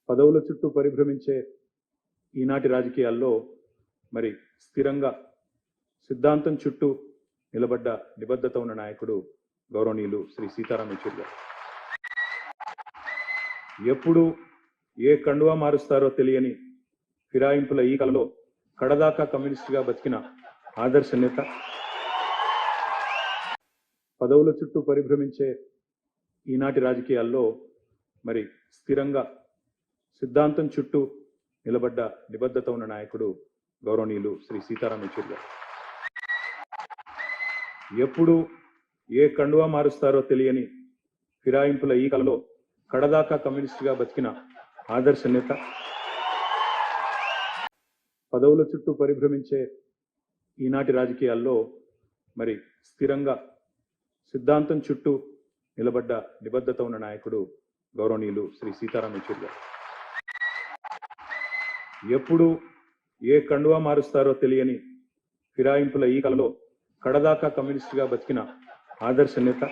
పదవుల చుట్టూ పరిభ్రమించే ఈనాటి రాజకీయాల్లో మరి స్థిరంగా సిద్ధాంతం చుట్టూ నిలబడ్డ నిబద్ధత ఉన్న నాయకుడు గౌరవనీయులు శ్రీ సీతారాం యెచూరి గారు. ఎప్పుడు ఏ కండువా మారుస్తారో తెలియని ఫిరాయింపుల ఈ కలలో కడదాకా కమ్యూనిస్టుగా బతికిన ఆదర్శ నేత, పదవుల చుట్టూ పరిభ్రమించే ఈనాటి రాజకీయాల్లో మరి స్థిరంగా సిద్ధాంతం చుట్టూ నిలబడ్డ నిబద్ధత ఉన్న నాయకుడు గౌరవనీయులు శ్రీ సీతారాం యెచూరి గారు. ఎప్పుడు ఏ కండువా మారుస్తారో తెలియని ఫిరాయింపుల ఈ కలలో కడదాకా కమ్యూనిస్టుగా బతికిన ఆదర్శ నేత, పదవుల చుట్టూ పరిభ్రమించే ఈనాటి రాజకీయాల్లో మరి స్థిరంగా సిద్ధాంతం చుట్టూ నిలబడ్డ నిబద్ధత ఉన్న నాయకుడు గౌరవనీయులు శ్రీ సీతారాం యెచూరి గారు. ఎప్పుడు ఏ కండువా మారుస్తారో తెలియని ఫిరాయింపుల ఈ కలలో కడదాకా కమ్యూనిస్టుగా బతికిన ఆదర్శ నేత,